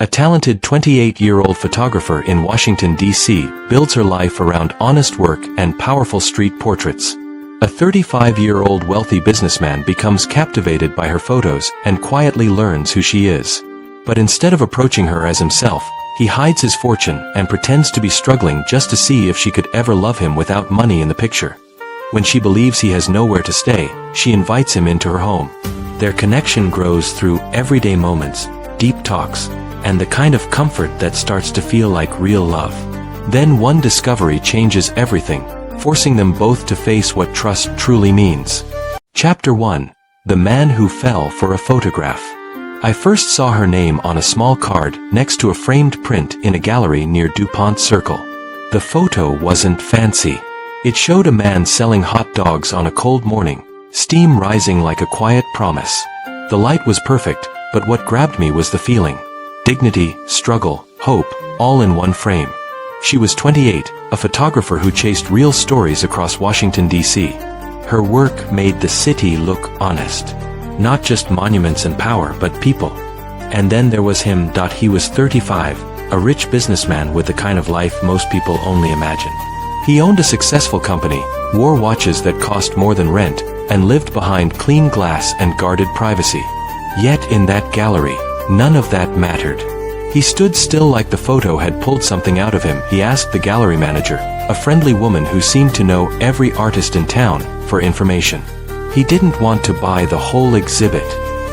A talented 28-year-old photographer in Washington, D.C., builds her life around honest work and powerful street portraits. A 35-year-old wealthy businessman becomes captivated by her photos and quietly learns who she is. But instead of approaching her as himself, he hides his fortune and pretends to be struggling just to see if she could ever love him without money in the picture. When she believes he has nowhere to stay, she invites him into her home. Their connection grows through everyday moments, deep talks, and the kind of comfort that starts to feel like real love. Then one discovery changes everything, forcing them both to face what trust truly means. Chapter 1. The Man Who Fell for a Photograph. I first saw her name on a small card next to a framed print in a gallery near DuPont Circle. The photo wasn't fancy. It showed a man selling hot dogs on a cold morning, steam rising like a quiet promise. The light was perfect, but what grabbed me was the feeling. Dignity, struggle, hope, all in one frame. She was 28, a photographer who chased real stories across Washington, D.C. Her work made the city look honest. Not just monuments and power, but people. And then there was him. He was 35, a rich businessman with the kind of life most people only imagine. He owned a successful company, wore watches that cost more than rent, and lived behind clean glass and guarded privacy. Yet in that gallery, none of that mattered. He stood still like the photo had pulled something out of him. He asked the gallery manager, a friendly woman who seemed to know every artist in town, for information. He didn't want to buy the whole exhibit.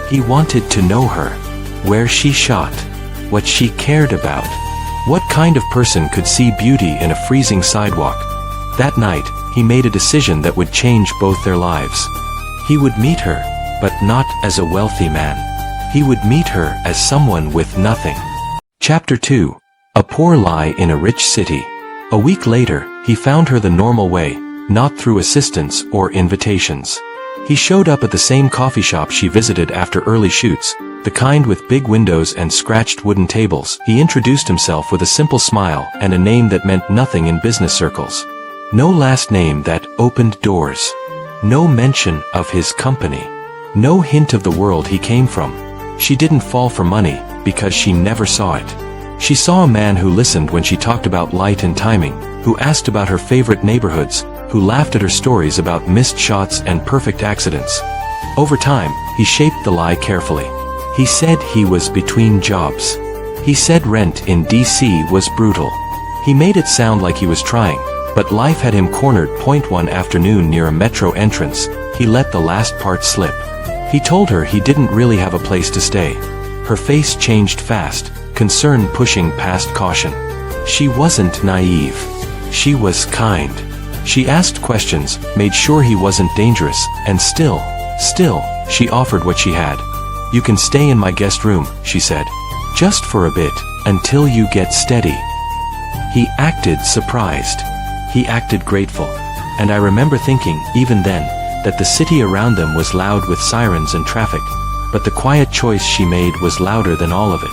He wanted to know her, where she shot, what she cared about. What kind of person could see beauty in a freezing sidewalk? That night, he made a decision that would change both their lives. He would meet her, but not as a wealthy man. He would meet her as someone with nothing. Chapter 2. A Poor Lie in a Rich City. A week later, he found her the normal way, not through assistance or invitations. He showed up at the same coffee shop she visited after early shoots, the kind with big windows and scratched wooden tables. He introduced himself with a simple smile and a name that meant nothing in business circles. No last name that opened doors. No mention of his company. No hint of the world he came from. She didn't fall for money, because she never saw it. She saw a man who listened when she talked about light and timing, who asked about her favorite neighborhoods, who laughed at her stories about missed shots and perfect accidents. Over time, he shaped the lie carefully. He said he was between jobs. He said rent in D.C. was brutal. He made it sound like he was trying, but life had him cornered. One afternoon near a metro entrance, he let the last part slip. He told her he didn't really have a place to stay. Her face changed fast, concern pushing past caution. She wasn't naive. She was kind. She asked questions, made sure he wasn't dangerous, and still, she offered what she had. "You can stay in my guest room," she said. "Just for a bit, until you get steady." He acted surprised. He acted grateful. And I remember thinking, even then, that the city around them was loud with sirens and traffic, but the quiet choice she made was louder than all of it.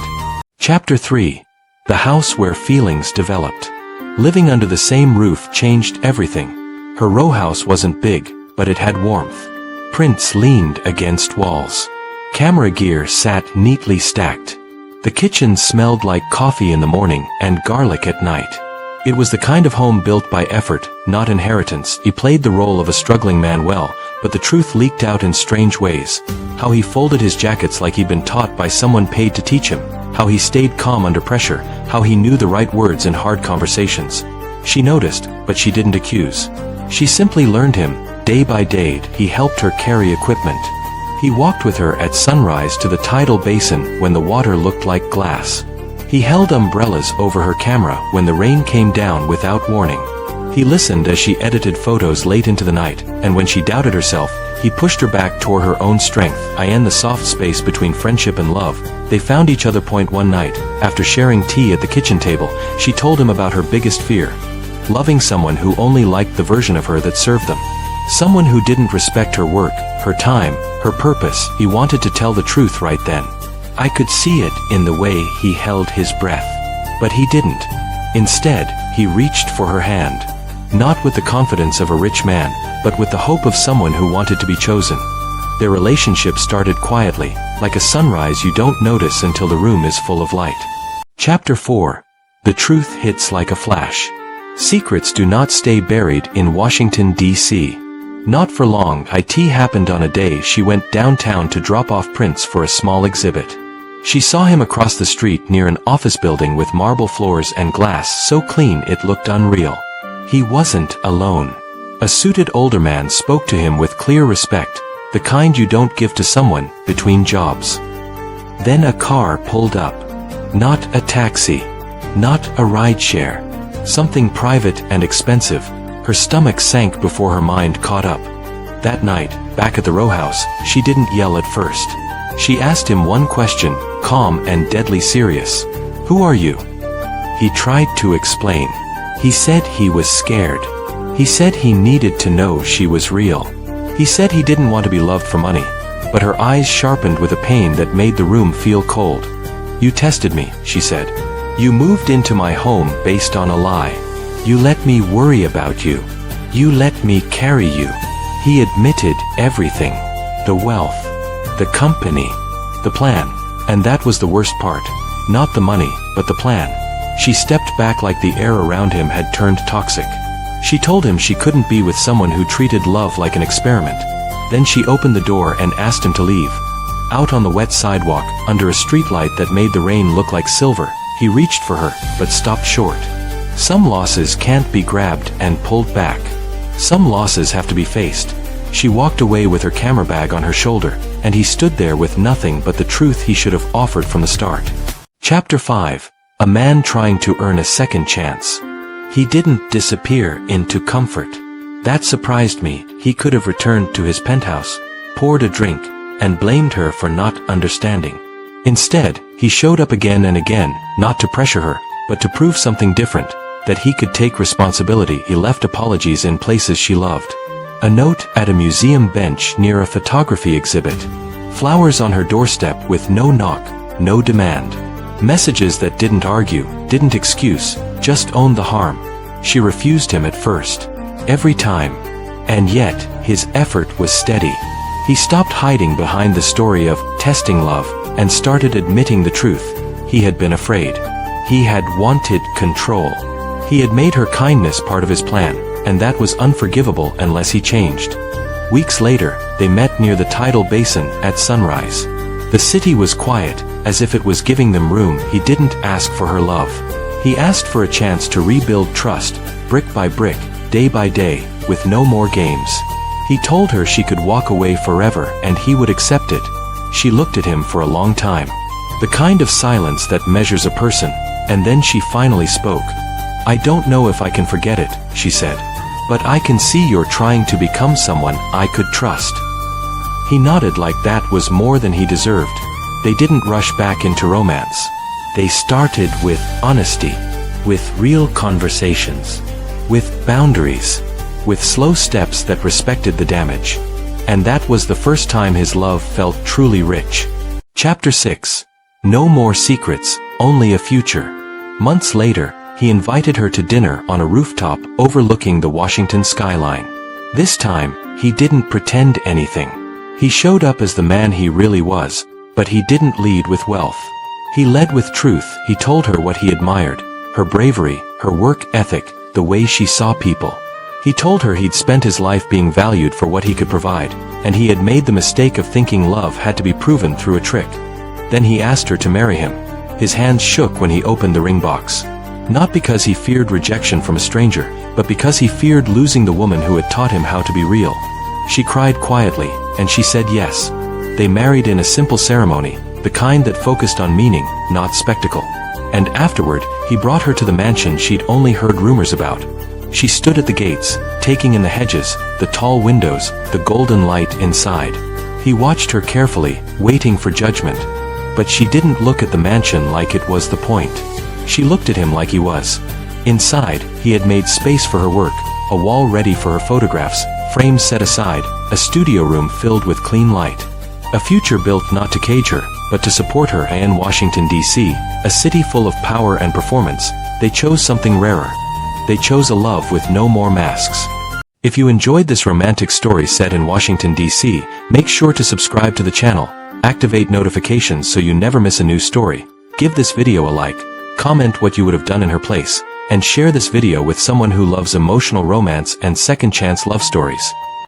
Chapter 3. The House Where Feelings Developed. Living under the same roof changed everything. Her row house wasn't big, but it had warmth. Prints leaned against walls. Camera gear sat neatly stacked. The kitchen smelled like coffee in the morning and garlic at night. It was the kind of home built by effort, not inheritance. He played the role of a struggling man well, but the truth leaked out in strange ways. How he folded his jackets like he'd been taught by someone paid to teach him. How he stayed calm under pressure. How he knew the right words in hard conversations. She noticed, but she didn't accuse. She simply learned him. Day by day, he helped her carry equipment. He walked with her at sunrise to the tidal basin when the water looked like glass. He held umbrellas over her camera when the rain came down without warning. He listened as she edited photos late into the night, and when she doubted herself, he pushed her back toward her own strength. In the soft space between friendship and love, they found each other. One night, after sharing tea at the kitchen table, she told him about her biggest fear. Loving someone who only liked the version of her that served them. Someone who didn't respect her work, her time, her purpose. He wanted to tell the truth right then. I could see it in the way he held his breath. But he didn't. Instead, he reached for her hand. Not with the confidence of a rich man, but with the hope of someone who wanted to be chosen. Their relationship started quietly, like a sunrise you don't notice until the room is full of light. Chapter 4. The Truth Hits Like a Flash. Secrets do not stay buried in Washington, D.C. Not for long. It happened on a day she went downtown to drop off prints for a small exhibit. She saw him across the street near an office building with marble floors and glass so clean it looked unreal. He wasn't alone. A suited older man spoke to him with clear respect, the kind you don't give to someone between jobs. Then a car pulled up. Not a taxi. Not a rideshare. Something private and expensive. Her stomach sank before her mind caught up. That night, back at the row house, she didn't yell at first. She asked him one question, calm and deadly serious. "Who are you?" He tried to explain. He said he was scared. He said he needed to know she was real. He said he didn't want to be loved for money. But her eyes sharpened with a pain that made the room feel cold. "You tested me," she said. "You moved into my home based on a lie. You let me worry about you. You let me carry you." He admitted everything. The wealth. The company. The plan. And that was the worst part. Not the money, but the plan. She stepped back like the air around him had turned toxic. She told him she couldn't be with someone who treated love like an experiment. Then she opened the door and asked him to leave. Out on the wet sidewalk, under a streetlight that made the rain look like silver, he reached for her, but stopped short. Some losses can't be grabbed and pulled back. Some losses have to be faced. She walked away with her camera bag on her shoulder, and he stood there with nothing but the truth he should have offered from the start. Chapter 5. A man trying to earn a second chance. He didn't disappear into comfort. That surprised me. He could have returned to his penthouse, poured a drink, and blamed her for not understanding. Instead, he showed up again and again, not to pressure her, but to prove something different, that he could take responsibility. He left apologies in places she loved. A note at a museum bench near a photography exhibit. Flowers on her doorstep with no knock, no demand. Messages that didn't argue, didn't excuse, just owned the harm. She refused him at first. Every time. And yet, his effort was steady. He stopped hiding behind the story of testing love and started admitting the truth. He had been afraid. He had wanted control. He had made her kindness part of his plan, and that was unforgivable unless he changed. Weeks later, they met near the tidal basin at sunrise. The city was quiet, as if it was giving them room. He didn't ask for her love. He asked for a chance to rebuild trust, brick by brick, day by day, with no more games. He told her she could walk away forever and he would accept it. She looked at him for a long time. The kind of silence that measures a person, and then she finally spoke. "I don't know if I can forget it," she said. "But I can see you're trying to become someone I could trust." He nodded like that was more than he deserved. They didn't rush back into romance. They started with honesty, with real conversations, with boundaries, with slow steps that respected the damage. And that was the first time his love felt truly rich. Chapter 6. No more secrets, only a future. Months later, he invited her to dinner on a rooftop overlooking the Washington skyline. This time, he didn't pretend anything. He showed up as the man he really was, but he didn't lead with wealth. He led with truth. He told her what he admired, her bravery, her work ethic, the way she saw people. He told her he'd spent his life being valued for what he could provide, and he had made the mistake of thinking love had to be proven through a trick. Then he asked her to marry him. His hands shook when he opened the ring box. Not because he feared rejection from a stranger, but because he feared losing the woman who had taught him how to be real. She cried quietly, and she said yes. They married in a simple ceremony, the kind that focused on meaning, not spectacle. And afterward, he brought her to the mansion she'd only heard rumors about. She stood at the gates, taking in the hedges, the tall windows, the golden light inside. He watched her carefully, waiting for judgment. But she didn't look at the mansion like it was the point. She looked at him like he was. Inside, he had made space for her work, a wall ready for her photographs, frames set aside, a studio room filled with clean light. A future built not to cage her, but to support her. In Washington, D.C., a city full of power and performance, they chose something rarer. They chose a love with no more masks. If you enjoyed this romantic story set in Washington, D.C., make sure to subscribe to the channel, activate notifications so you never miss a new story, give this video a like, comment what you would have done in her place, and share this video with someone who loves emotional romance and second chance love stories.